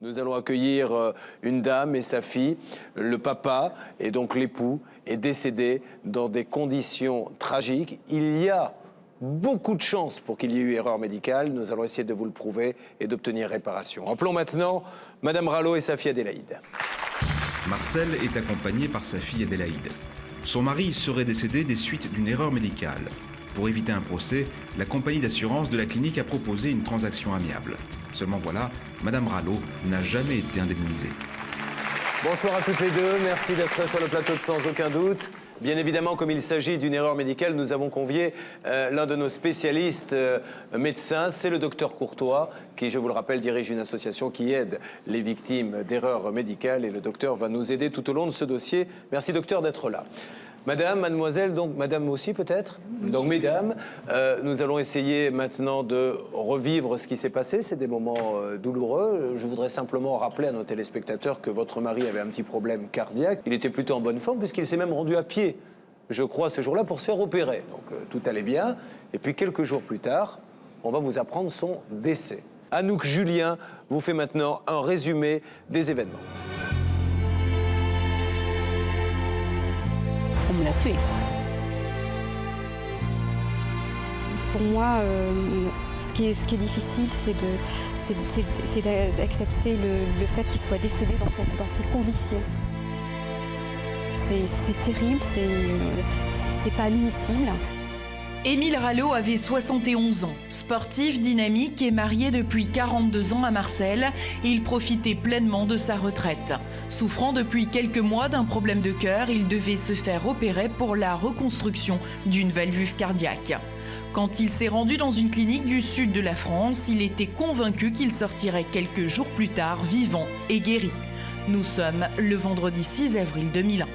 Nous allons accueillir une dame et sa fille. Le papa, et donc l'époux, est décédé dans des conditions tragiques. Il y a beaucoup de chances pour qu'il y ait eu erreur médicale. Nous allons essayer de vous le prouver et d'obtenir réparation. Appelons maintenant Madame Rallo et sa fille Adélaïde. Marcel est accompagné par sa fille Adélaïde. Son mari serait décédé des suites d'une erreur médicale. Pour éviter un procès, la compagnie d'assurance de la clinique a proposé une transaction amiable. Seulement voilà, Madame Rallo n'a jamais été indemnisée. Bonsoir à toutes les deux, merci d'être sur le plateau de Sans aucun doute. Bien évidemment, comme il s'agit d'une erreur médicale, nous avons convié l'un de nos spécialistes médecins, c'est le docteur Courtois, qui, je vous le rappelle, dirige une association qui aide les victimes d'erreurs médicales, et le docteur va nous aider tout au long de ce dossier. Merci docteur d'être là. Madame, mademoiselle, donc madame aussi peut-être. Donc mesdames, nous allons essayer maintenant de revivre ce qui s'est passé. C'est des moments douloureux. Je voudrais simplement rappeler à nos téléspectateurs que votre mari avait un petit problème cardiaque. Il était plutôt en bonne forme puisqu'il s'est même rendu à pied, je crois, ce jour-là pour se faire opérer. Donc tout allait bien. Et puis quelques jours plus tard, on va vous apprendre son décès. Anouk Julien vous fait maintenant un résumé des événements. On me l'a tué. Pour moi, ce qui est difficile, c'est d'accepter le fait qu'il soit décédé dans ces conditions. C'est terrible, c'est pas admissible. Émile Rallo avait 71 ans. Sportif, dynamique et marié depuis 42 ans à Marcel, il profitait pleinement de sa retraite. Souffrant depuis quelques mois d'un problème de cœur, il devait se faire opérer pour la reconstruction d'une valve cardiaque. Quand il s'est rendu dans une clinique du sud de la France, il était convaincu qu'il sortirait quelques jours plus tard vivant et guéri. Nous sommes le vendredi 6 avril 2001.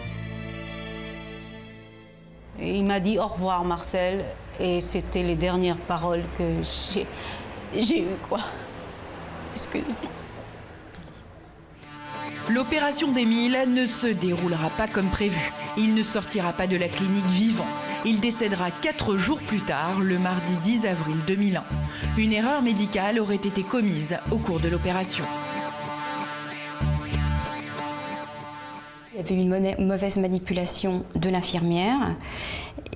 Et il m'a dit au revoir Marcel, et c'était les dernières paroles que j'ai eues, quoi. L'opération d'Émile ne se déroulera pas comme prévu. Il ne sortira pas de la clinique vivant. Il décédera 4 jours plus tard, le mardi 10 avril 2001. Une erreur médicale aurait été commise au cours de l'opération. Il y avait une mauvaise manipulation de l'infirmière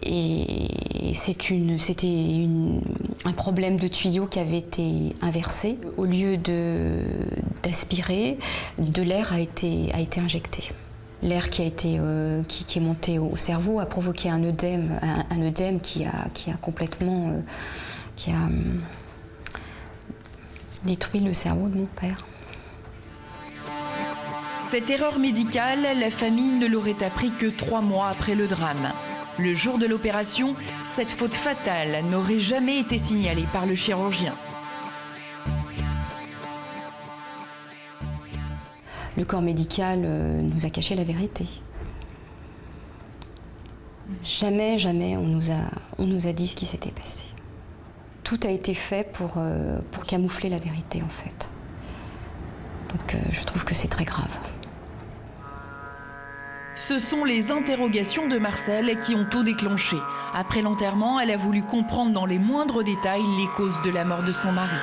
et c'était un problème de tuyau qui avait été inversé. Au lieu d'aspirer, de l'air a été injecté. L'air qui est monté au cerveau a provoqué un œdème qui a complètement détruit le cerveau de mon père. Cette erreur médicale, la famille ne l'aurait appris que 3 mois après le drame. Le jour de l'opération, cette faute fatale n'aurait jamais été signalée par le chirurgien. Le corps médical nous a caché la vérité. Jamais on nous a dit ce qui s'était passé. Tout a été fait pour camoufler la vérité, en fait. Donc je trouve que c'est très grave. Ce sont les interrogations de Marcel qui ont tout déclenché. Après l'enterrement, elle a voulu comprendre dans les moindres détails les causes de la mort de son mari.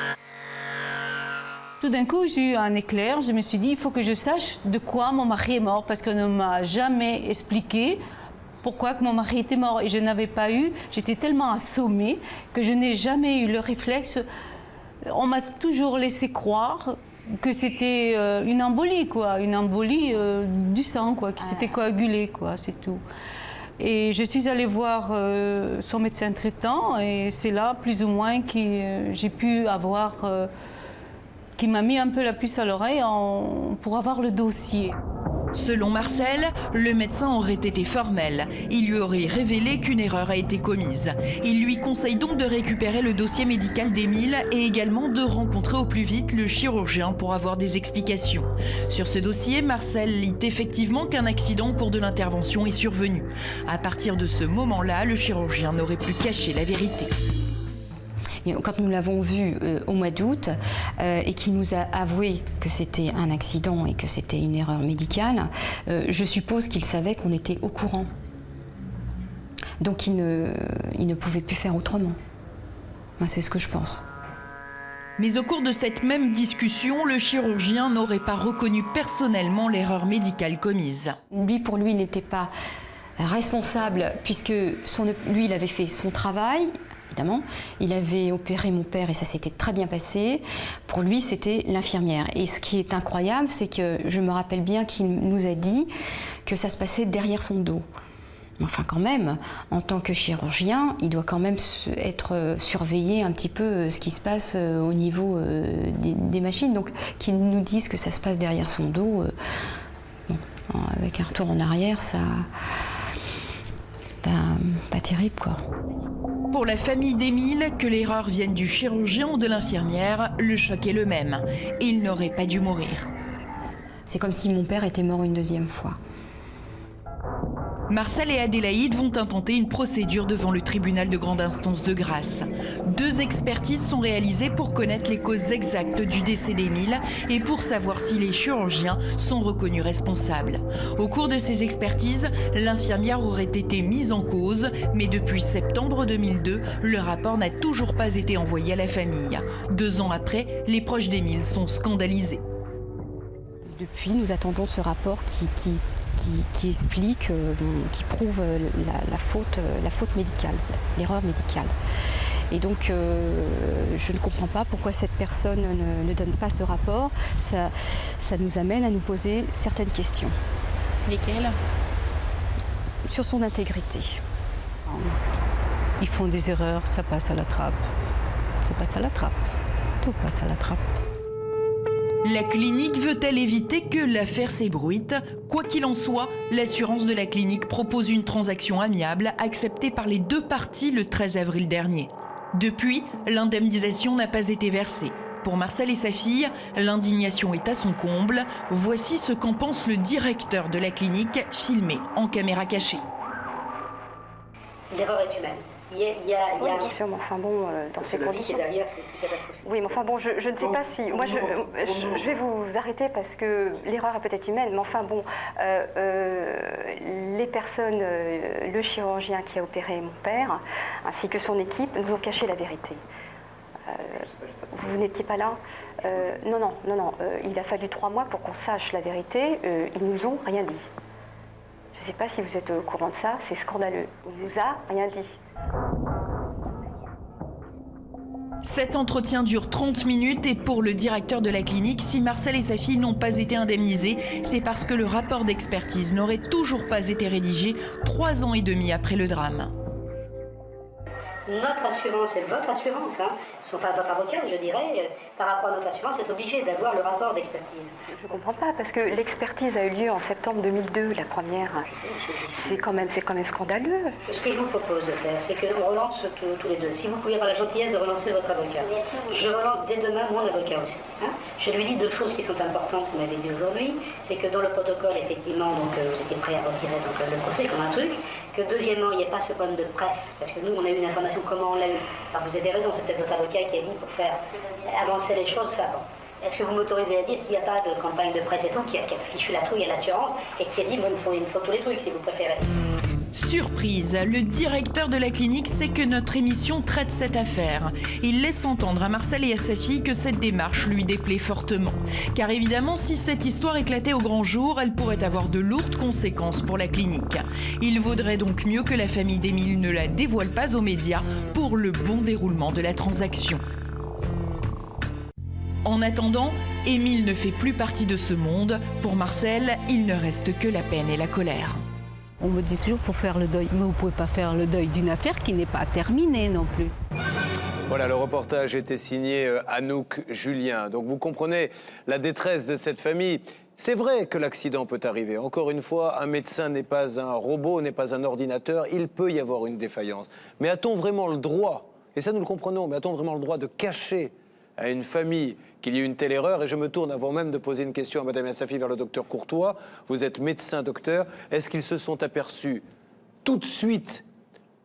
Tout d'un coup, j'ai eu un éclair. Je me suis dit, il faut que je sache de quoi mon mari est mort, parce qu'on ne m'a jamais expliqué pourquoi que mon mari était mort. Et je n'avais pas eu, j'étais tellement assommée que je n'ai jamais eu le réflexe. On m'a toujours laissé croire que c'était une embolie, quoi, une embolie du sang, quoi, qui s'était coagulé, quoi, c'est tout. Et je suis allée voir son médecin traitant, et c'est là, plus ou moins, que j'ai pu avoir, qui m'a mis un peu la puce à l'oreille pour avoir le dossier. Selon Marcel, le médecin aurait été formel. Il lui aurait révélé qu'une erreur a été commise. Il lui conseille donc de récupérer le dossier médical d'Émile et également de rencontrer au plus vite le chirurgien pour avoir des explications. Sur ce dossier, Marcel lit effectivement qu'un accident au cours de l'intervention est survenu. À partir de ce moment-là, le chirurgien n'aurait plus caché la vérité. Quand nous l'avons vu au mois d'août et qu'il nous a avoué que c'était un accident et que c'était une erreur médicale, je suppose qu'il savait qu'on était au courant. Donc il ne pouvait plus faire autrement. Moi, c'est ce que je pense. Mais au cours de cette même discussion, le chirurgien n'aurait pas reconnu personnellement l'erreur médicale commise. Pour lui, il n'était pas responsable puisque lui, il avait fait son travail. Évidemment, il avait opéré mon père et ça s'était très bien passé. Pour lui, c'était l'infirmière. Et ce qui est incroyable, c'est que je me rappelle bien qu'il nous a dit que ça se passait derrière son dos. Enfin, quand même, en tant que chirurgien, il doit quand même être surveillé un petit peu ce qui se passe au niveau des machines. Donc, qu'ils nous disent que ça se passe derrière son dos, avec un retour en arrière, ça... pas terrible, quoi. Pour la famille d'Émile, que l'erreur vienne du chirurgien ou de l'infirmière, le choc est le même. Il n'aurait pas dû mourir. C'est comme si mon père était mort une deuxième fois. Marcel et Adélaïde vont intenter une procédure devant le tribunal de grande instance de Grasse. 2 expertises sont réalisées pour connaître les causes exactes du décès d'Émile et pour savoir si les chirurgiens sont reconnus responsables. Au cours de ces expertises, l'infirmière aurait été mise en cause, mais depuis septembre 2002, le rapport n'a toujours pas été envoyé à la famille. 2 ans après, les proches d'Émile sont scandalisés. Depuis, nous attendons ce rapport qui explique, qui prouve la faute médicale, l'erreur médicale. Et donc, je ne comprends pas pourquoi cette personne ne donne pas ce rapport. Ça nous amène à nous poser certaines questions. Lesquelles? Sur son intégrité. Ils font des erreurs, ça passe à la trappe. Ça passe à la trappe. Tout passe à la trappe. La clinique veut-elle éviter que l'affaire s'ébruite? Quoi qu'il en soit, l'assurance de la clinique propose une transaction amiable acceptée par les 2 parties le 13 avril dernier. Depuis, l'indemnisation n'a pas été versée. Pour Marcel et sa fille, l'indignation est à son comble. Voici ce qu'en pense le directeur de la clinique, filmé en caméra cachée. L'erreur est humaine. Il y a Bien sûr, mais enfin bon, dans ces conditions... derrière, c'est catastrophique. Oui, mais enfin bon, je ne sais pas si... Moi, je vais vous arrêter parce que l'erreur est peut-être humaine, mais enfin bon, les personnes, le chirurgien qui a opéré mon père, ainsi que son équipe, nous ont caché la vérité. Vous n'étiez pas là? Non, il a fallu 3 mois pour qu'on sache la vérité. Ils nous ont rien dit. Je ne sais pas si vous êtes au courant de ça, c'est scandaleux. Il nous a rien dit. Cet entretien dure 30 minutes et pour le directeur de la clinique, si Marcel et sa fille n'ont pas été indemnisés, c'est parce que le rapport d'expertise n'aurait toujours pas été rédigé 3 ans et demi après le drame. Notre assurance et votre assurance, enfin votre avocat, je dirais, par rapport à notre assurance, est obligé d'avoir le rapport d'expertise. Je ne comprends pas, parce que l'expertise a eu lieu en septembre 2002, la première. C'est quand même scandaleux. Ce que je vous propose de faire, c'est qu'on relance tous les 2. Si vous pouvez avoir la gentillesse de relancer votre avocat. Je relance dès demain mon avocat aussi. Je lui dis 2 choses qui sont importantes qu'on avait dit aujourd'hui. C'est que dans le protocole, effectivement, donc, vous étiez prêt à retirer donc, le procès comme un truc. Que deuxièmement, il n'y ait pas ce problème de presse, parce que nous, on a eu une information, comment on l'a eu. Alors vous avez raison, c'est peut-être votre avocat qui a dit pour faire avancer les choses, ça. Bon. Est-ce que vous m'autorisez à dire qu'il n'y a pas de campagne de presse et tout, qui a fichu la trouille à l'assurance et qui a dit, bon, il me faut tous les trucs, si vous préférez. Surprise, le directeur de la clinique sait que notre émission traite cette affaire. Il laisse entendre à Marcel et à sa fille que cette démarche lui déplaît fortement. Car évidemment, si cette histoire éclatait au grand jour, elle pourrait avoir de lourdes conséquences pour la clinique. Il vaudrait donc mieux que la famille d'Émile ne la dévoile pas aux médias pour le bon déroulement de la transaction. En attendant, Émile ne fait plus partie de ce monde. Pour Marcel, il ne reste que la peine et la colère. On me dit toujours qu'il faut faire le deuil, mais vous ne pouvez pas faire le deuil d'une affaire qui n'est pas terminée non plus. Voilà, le reportage était signé Anouk Julien. Donc vous comprenez la détresse de cette famille. C'est vrai que l'accident peut arriver. Encore une fois, un médecin n'est pas un robot, n'est pas un ordinateur. Il peut y avoir une défaillance. Mais a-t-on vraiment le droit, et ça nous le comprenons, mais a-t-on vraiment le droit de cacher à une famille qu'il y ait une telle erreur? Et je me tourne avant même de poser une question à Madame Assafi vers le docteur Courtois. Vous êtes médecin docteur. Est-ce qu'ils se sont aperçus tout de suite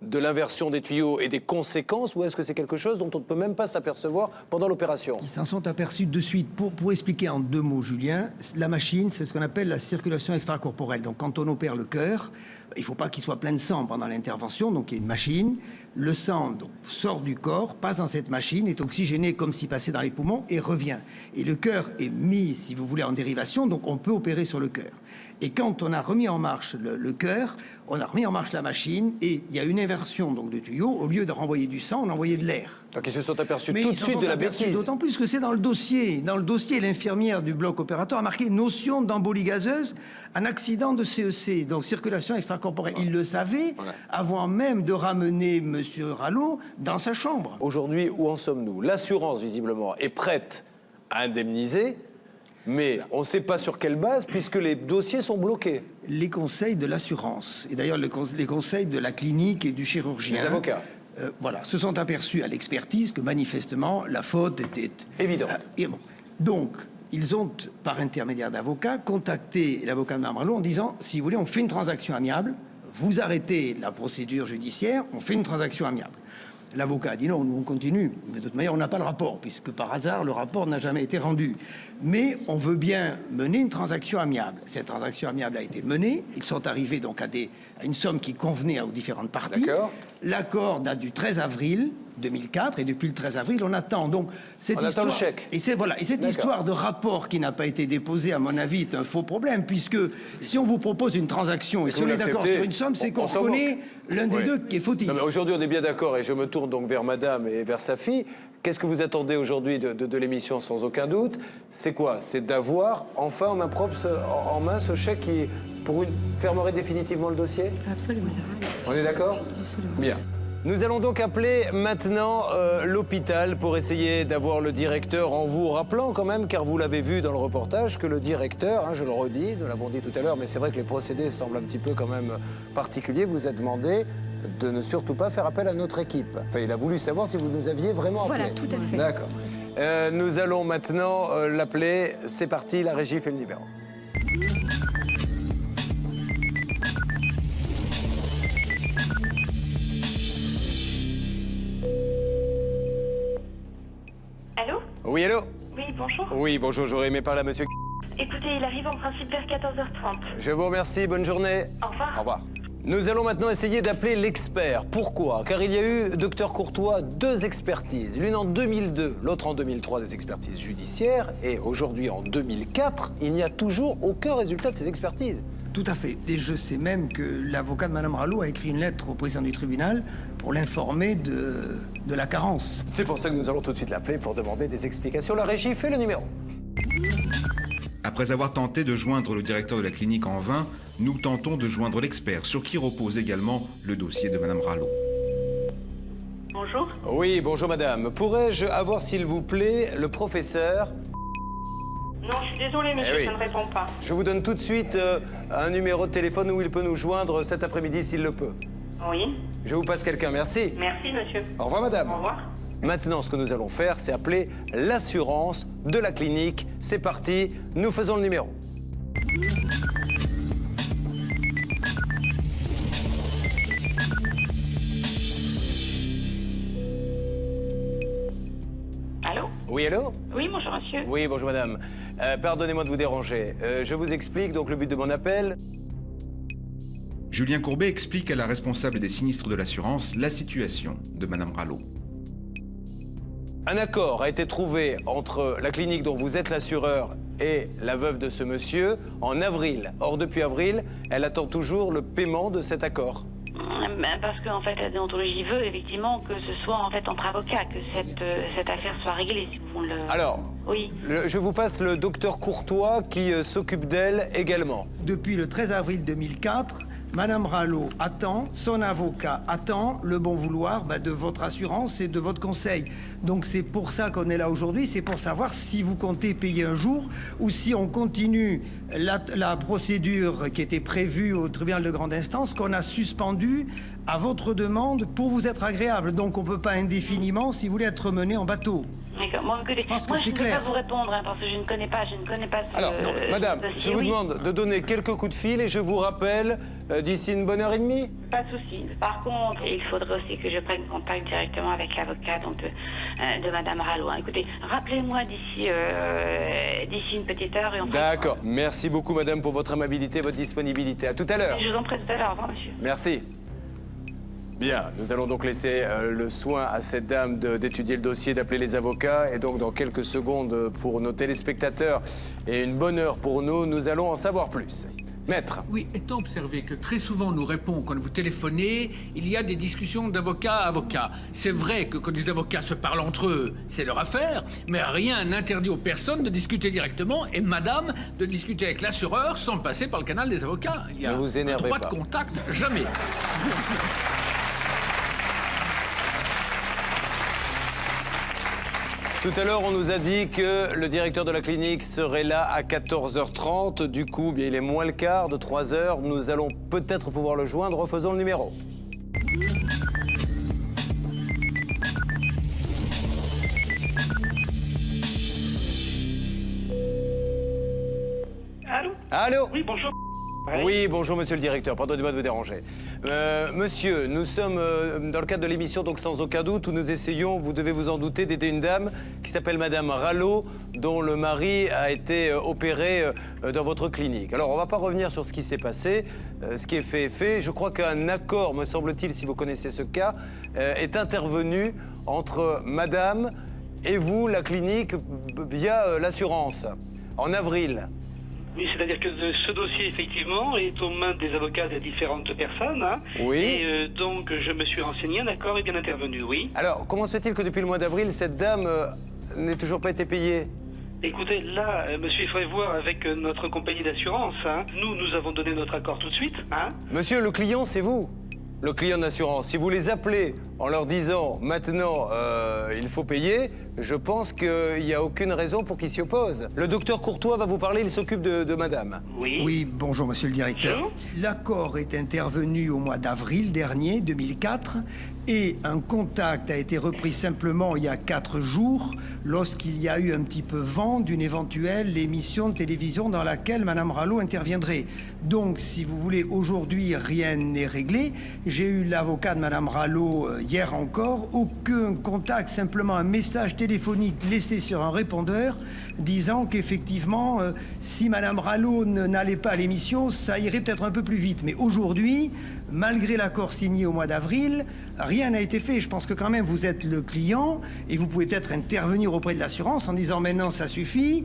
de l'inversion des tuyaux et des conséquences, ou est-ce que c'est quelque chose dont on ne peut même pas s'apercevoir pendant l'opération? Ils s'en sont aperçus de suite. Pour expliquer en 2 mots, Julien, la machine, c'est ce qu'on appelle la circulation extracorporelle. Donc quand on opère le cœur, il ne faut pas qu'il soit plein de sang pendant l'intervention, donc il y a une machine. Le sang donc, sort du corps, passe dans cette machine, est oxygéné comme s'il passait dans les poumons et revient. Et le cœur est mis, si vous voulez, en dérivation, donc on peut opérer sur le cœur. Et quand on a remis en marche le cœur, on a remis en marche la machine et il y a une inversion donc, de tuyau. Au lieu de renvoyer du sang, on envoyait de l'air. Donc ils se sont aperçus Mais tout de ils s'en suite sont de la aperçus, bêtise. d'autant plus que c'est dans le dossier. Dans le dossier, l'infirmière du bloc opératoire a marqué notion d'embolie gazeuse, un accident de CEC, donc circulation extracorporelle. Il le savait avant même de ramener M. Rallo dans sa chambre. Aujourd'hui, où en sommes-nous? L'assurance, visiblement, est prête à indemniser, mais on ne sait pas sur quelle base, puisque les dossiers sont bloqués. Les conseils de l'assurance, et d'ailleurs les conseils de la clinique et du chirurgien... Les avocats. Voilà, se sont aperçus à l'expertise que manifestement la faute était... Évidente. Et bon. Donc, ils ont, par intermédiaire d'avocats, contacté l'avocat de Mme Rallo en disant, si vous voulez, on fait une transaction amiable, vous arrêtez la procédure judiciaire, on fait une transaction amiable. L'avocat a dit non, nous on continue. Mais de toute manière, on n'a pas le rapport, puisque par hasard, le rapport n'a jamais été rendu. Mais on veut bien mener une transaction amiable. Cette transaction amiable a été menée. Ils sont arrivés donc à une somme qui convenait aux différentes parties. D'accord. L'accord date du 13 avril 2004, et depuis le 13 avril, on attend. Donc, cette On attend le chèque. Et cette histoire de rapport qui n'a pas été déposé, à mon avis, est un faux problème, puisque si on vous propose une transaction et si vous on est d'accord l'acceptez, sur une somme, c'est on qu'on s'en reconnaît l'un des deux qui est fautif. Non, mais aujourd'hui, on est bien d'accord, et je me tourne donc vers madame et vers sa fille. Qu'est-ce que vous attendez aujourd'hui de l'émission, sans aucun doute? C'est quoi? C'est d'avoir enfin en main propre, en main, ce chèque qui, fermerait définitivement le dossier? Absolument. On est d'accord? Bien. Nous allons donc appeler maintenant l'hôpital pour essayer d'avoir le directeur, en vous rappelant quand même, car vous l'avez vu dans le reportage, que le directeur, je le redis, nous l'avons dit tout à l'heure, mais c'est vrai que les procédés semblent un petit peu quand même particuliers, vous a demandé de ne surtout pas faire appel à notre équipe. Enfin, il a voulu savoir si vous nous aviez vraiment appelé. Voilà, tout à fait. D'accord. Nous allons maintenant l'appeler. C'est parti, la régie fait le numéro. Allô? Oui, allô? Oui, bonjour. Oui, bonjour, j'aurais aimé parler à monsieur. Écoutez, il arrive en principe vers 14h30. Je vous remercie, bonne journée. Au revoir. Au revoir. Nous allons maintenant essayer d'appeler l'expert. Pourquoi? Car il y a eu, docteur Courtois, 2 expertises. L'une en 2002, l'autre en 2003, des expertises judiciaires. Et aujourd'hui, en 2004, il n'y a toujours aucun résultat de ces expertises. Tout à fait. Et je sais même que l'avocat de Mme Rallo a écrit une lettre au président du tribunal pour l'informer de la carence. C'est pour ça que nous allons tout de suite l'appeler pour demander des explications. La régie fait le numéro. Après avoir tenté de joindre le directeur de la clinique en vain, nous tentons de joindre l'expert, sur qui repose également le dossier de Mme Rallo. Bonjour. Oui, bonjour madame. Pourrais-je avoir, s'il vous plaît, le professeur? Non, je suis désolée, monsieur, oui. ça ne répond pas. Je vous donne tout de suite un numéro de téléphone où il peut nous joindre cet après-midi s'il le peut. Oui. Je vous passe quelqu'un, merci. Merci, monsieur. Au revoir madame. Au revoir. Maintenant, ce que nous allons faire, c'est appeler l'assurance de la clinique. C'est parti, nous faisons le numéro. Allô? Oui, allô? Oui, bonjour, monsieur. Oui, bonjour madame. Pardonnez-moi de vous déranger. Je vous explique donc le but de mon appel. Julien Courbet explique à la responsable des sinistres de l'assurance la situation de Mme Rallo. Un accord a été trouvé entre la clinique dont vous êtes l'assureur et la veuve de ce monsieur en avril. Or, depuis avril, elle attend toujours le paiement de cet accord. Parce qu'en fait, la déontologie veut effectivement que ce soit en fait entre avocats, que cette affaire soit réglée. Si vous le... Alors, oui. je vous passe le docteur Courtois qui s'occupe d'elle également. Depuis le 13 avril 2004, Madame Rallo attend, son avocat attend le bon vouloir de votre assurance et de votre conseil. Donc c'est pour ça qu'on est là aujourd'hui, c'est pour savoir si vous comptez payer un jour ou si on continue la procédure qui était prévue au tribunal de grande instance qu'on a suspendue à votre demande pour vous être agréable. Donc on ne peut pas indéfiniment, si vous voulez, être mené en bateau. D'accord. Bon, écoutez, pense que moi, c'est je ne peux clair. pas vous répondre, hein, parce que je ne connais pas ce... Alors, madame, ce je dossier. vous Oui, demande de donner quelques coups de fil et je vous rappelle d'ici une bonne heure et demie. pas de souci. Par contre, il faudrait aussi que je prenne contact directement avec l'avocat donc de Madame Rallo. Hein. Écoutez, rappelez-moi d'ici une petite heure et on fera- D'accord. Merci beaucoup, madame, pour votre amabilité et votre disponibilité. À tout à l'heure. Je vous en prie tout à l'heure. Au revoir, monsieur. Merci. Bien, nous allons donc laisser le soin à cette dame d'étudier le dossier, d'appeler les avocats. Et donc, dans quelques secondes, pour nos téléspectateurs et une bonne heure pour nous, nous allons en savoir plus. Maître. Oui, étant observé que très souvent on nous répond quand vous téléphonez, il y a des discussions d'avocat à avocat. C'est vrai que quand les avocats se parlent entre eux, c'est leur affaire, mais rien n'interdit aux personnes de discuter directement et madame de discuter avec l'assureur sans passer par le canal des avocats. Il y a Ne vous énervez un droit pas. de contact, jamais. Tout à l'heure, on nous a dit que le directeur de la clinique serait là à 14h30. Du coup, bien, il est moins le quart de 3h. Nous allons peut-être pouvoir le joindre. Refaisons le numéro. Allô? Allô? Oui, bonjour. Oui, bonjour, monsieur le directeur. Pardonnez-moi de vous déranger. Monsieur, nous sommes dans le cadre de l'émission, donc sans aucun doute, où nous essayons, vous devez vous en douter, d'aider une dame qui s'appelle Madame Rallo, dont le mari a été opéré dans votre clinique. Alors, on ne va pas revenir sur ce qui s'est passé. Ce qui est fait est fait. Je crois qu'un accord, me semble-t-il, si vous connaissez ce cas, est intervenu entre Madame et vous, la clinique, via l'assurance, en avril. Oui, c'est-à-dire que ce dossier, effectivement, est aux mains des avocats de différentes personnes. Hein, Oui. Et donc, je me suis renseigné, un accord est bien intervenu, oui. Alors, comment se fait-il que depuis le mois d'avril, cette dame n'ait toujours pas été payée? Écoutez, là, monsieur, il faudrait voir avec notre compagnie d'assurance. Hein. Nous avons donné notre accord tout de suite. Hein. Monsieur, le client, c'est vous. Le client d'assurance. Si vous les appelez en leur disant maintenant il faut payer, je pense qu'il n'y a aucune raison pour qu'ils s'y opposent. Le docteur Courtois va vous parler, il s'occupe de madame. Oui. Oui, bonjour monsieur le directeur. Bonjour. L'accord est intervenu au mois d'avril dernier, 2004, et un contact a été repris simplement il y a 4 jours, lorsqu'il y a eu un petit peu vent d'une éventuelle émission de télévision dans laquelle Madame Rallo interviendrait. Donc, si vous voulez, aujourd'hui, rien n'est réglé. J'ai eu l'avocat de Madame Rallo hier encore, aucun contact, simplement un message téléphonique laissé sur un répondeur disant qu'effectivement, si Madame Rallo n'allait pas à l'émission, ça irait peut-être un peu plus vite. Mais aujourd'hui, malgré l'accord signé au mois d'avril, rien n'a été fait. Je pense que quand même, vous êtes le client et vous pouvez peut-être intervenir auprès de l'assurance en disant maintenant ça suffit,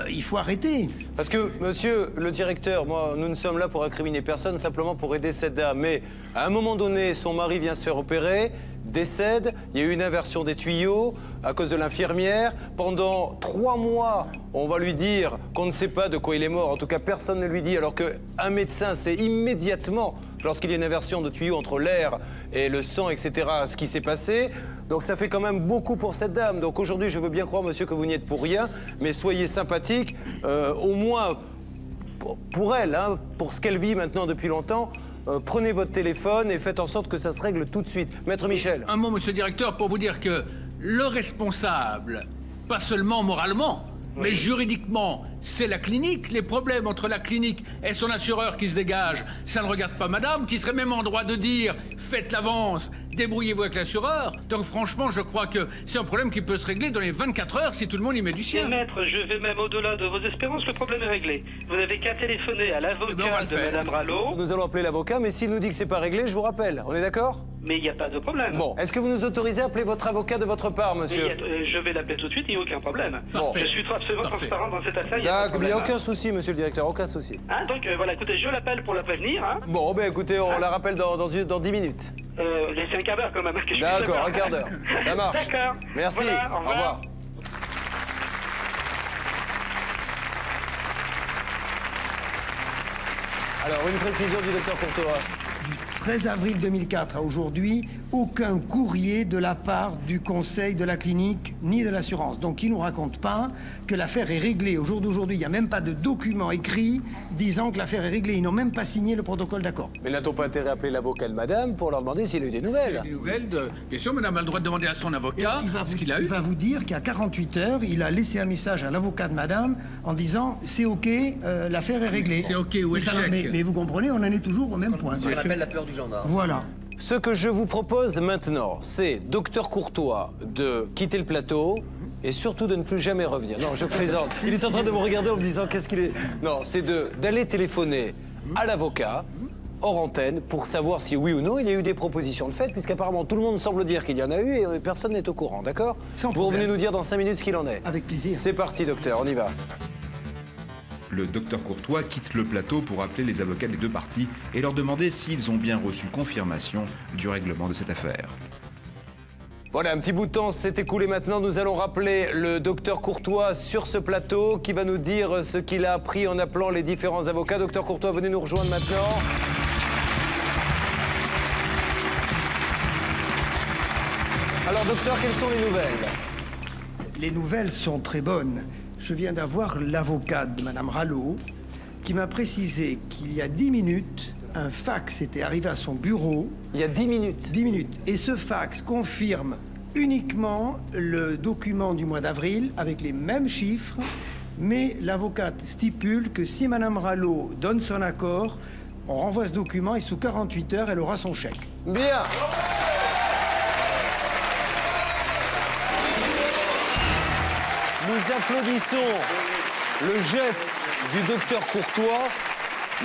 il faut arrêter. Parce que, monsieur le directeur, moi, nous ne sommes là pour incriminer personne, simplement pour aider cette dame. Mais à un moment donné, son mari vient se faire opérer, décède, il y a eu une inversion des tuyaux à cause de l'infirmière. Pendant 3 mois, on va lui dire qu'on ne sait pas de quoi il est mort. En tout cas, personne ne lui dit, alors qu'un médecin sait immédiatement, lorsqu'il y a une inversion de tuyaux entre l'air et le sang, etc., ce qui s'est passé. Donc ça fait quand même beaucoup pour cette dame. Donc aujourd'hui, je veux bien croire, monsieur, que vous n'y êtes pour rien, mais soyez sympathique, au moins pour elle, hein, pour ce qu'elle vit maintenant depuis longtemps. Prenez votre téléphone et faites en sorte que ça se règle tout de suite. Maître Michel. Un mot, monsieur le directeur, pour vous dire que le responsable, pas seulement moralement, mais juridiquement, c'est la clinique. Les problèmes entre la clinique et son assureur qui se dégage, ça ne regarde pas madame, qui serait même en droit de dire « faites l'avance ». Débrouillez-vous avec l'assureur. Donc franchement, je crois que c'est un problème qui peut se régler dans les 24 heures si tout le monde y met du Et sien. maître, je vais même au-delà de vos espérances, le problème est réglé. Vous n'avez qu'à téléphoner à Eh ben, on va l'avocat le de faire. Madame Rallo, Nous allons appeler l'avocat, mais s'il nous dit que c'est pas réglé, je vous rappelle. On est d'accord? mais il n'y a pas de problème. Bon, est-ce que vous nous autorisez à appeler votre avocat de votre part, Mais monsieur? je vais l'appeler tout de suite, il n'y a aucun problème. Parfait. Je suis absolument Parfait. transparent dans cette affaire, il n'y a pas de D'accord, il n'y a problème. aucun souci, monsieur le directeur, aucun souci. Hein, donc voilà, écoutez, je l'appelle pour la prévenir. Hein. Bon, ben écoutez, on la rappelle dans 10 minutes. Laissez un quart d'heure quand même. Que je puisse D'accord, savoir. un quart d'heure. Ça marche. D'accord. Merci, Voilà, au revoir. Alors, une précision du docteur Courtois. 13 avril 2004 à aujourd'hui, aucun courrier de la part du conseil de la clinique ni de l'assurance. Donc il ne nous raconte pas que l'affaire est réglée. Au jour d'aujourd'hui, il n'y a même pas de document écrit disant que l'affaire est réglée. Ils n'ont même pas signé le protocole d'accord. Mais n'a-t-on pas intérêt à appeler l'avocat de madame pour leur demander s'il a eu des nouvelles? Des nouvelles de... Bien sûr, madame a le droit de demander à son avocat ce qu'il a eu. Il va vous dire qu'à 48 heures, il a laissé un message à l'avocat de madame en disant « c'est OK, l'affaire est réglée ». C'est OK, où est le chèque? Mais vous comprenez, on en est toujours au même point. Ce qu'on appelle la peur du gendarme. Voilà. Ce que je vous propose maintenant, c'est, docteur Courtois, de quitter le plateau et surtout de ne plus jamais revenir. Non, je plaisante. Il est en train de me regarder en me disant qu'est-ce qu'il est... Non, c'est d'aller téléphoner à l'avocat, hors antenne, pour savoir si oui ou non il y a eu des propositions de fait, puisqu'apparemment tout le monde semble dire qu'il y en a eu et personne n'est au courant, d'accord? Sans Vous problème. revenez nous dire dans 5 minutes ce qu'il en est. Avec plaisir. C'est parti, docteur, on y va. Le docteur Courtois quitte le plateau pour appeler les avocats des deux parties et leur demander s'ils ont bien reçu confirmation du règlement de cette affaire. Voilà, un petit bout de temps s'est écoulé maintenant. Nous allons rappeler le docteur Courtois sur ce plateau qui va nous dire ce qu'il a appris en appelant les différents avocats. Docteur Courtois, venez nous rejoindre maintenant. Alors, docteur, quelles sont les nouvelles? Les nouvelles sont très bonnes. Je viens d'avoir l'avocate de Madame Rallo qui m'a précisé qu'il y a 10 minutes, un fax était arrivé à son bureau. Il y a 10 minutes? 10 minutes. Et ce fax confirme uniquement le document du mois d'avril avec les mêmes chiffres, mais l'avocate stipule que si Madame Rallo donne son accord, on renvoie ce document et sous 48 heures, elle aura son chèque. Bien. Nous applaudissons le geste du docteur Courtois,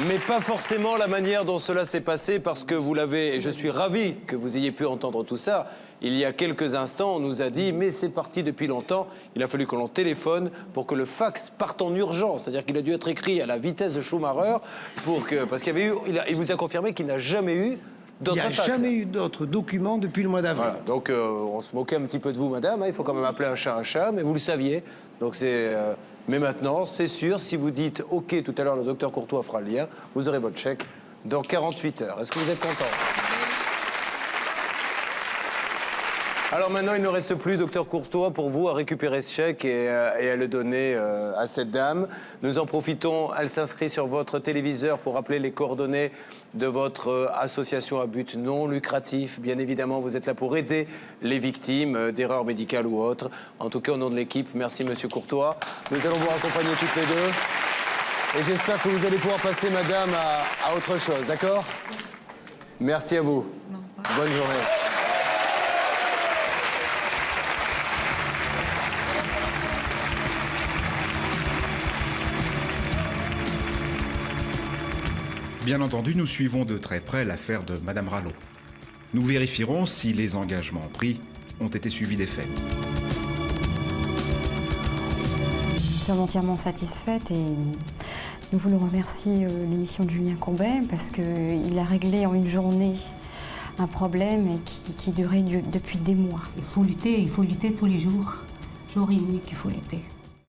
mais pas forcément la manière dont cela s'est passé, parce que vous l'avez, et je suis ravi que vous ayez pu entendre tout ça. Il y a quelques instants, on nous a dit, mais c'est parti depuis longtemps, il a fallu qu'on l'en téléphone pour que le fax parte en urgence. C'est-à-dire qu'il a dû être écrit à la vitesse de Schumacher, parce qu'il y avait eu, il vous a confirmé qu'il n'a jamais eu Il n'y a jamais eu d'autres documents depuis le mois d'avril. Voilà, donc on se moquait un petit peu de vous, madame, hein, il faut quand même appeler un chat, mais vous le saviez. Donc mais maintenant, c'est sûr, si vous dites « OK », tout à l'heure, le docteur Courtois fera le lien, vous aurez votre chèque dans 48 heures. Est-ce que vous êtes content? Alors maintenant, il ne reste plus, docteur Courtois, pour vous à récupérer ce chèque et à le donner à cette dame. Nous en profitons, elle s'inscrit sur votre téléviseur pour rappeler les coordonnées de votre association à but non lucratif. Bien évidemment, vous êtes là pour aider les victimes d'erreurs médicales ou autres. En tout cas, au nom de l'équipe, merci Monsieur Courtois. Nous allons vous raccompagner toutes les deux. Et j'espère que vous allez pouvoir passer, madame, à autre chose, d'accord? Merci à vous. Bonne journée. Bien entendu, nous suivons de très près l'affaire de Madame Rallo. Nous vérifierons si les engagements pris ont été suivis des faits. Nous sommes entièrement satisfaites et nous voulons remercier l'émission de Julien Courbet parce qu'il a réglé en une journée un problème qui durait depuis des mois. Il faut lutter tous les jours. Jour et nuit qu'il faut lutter.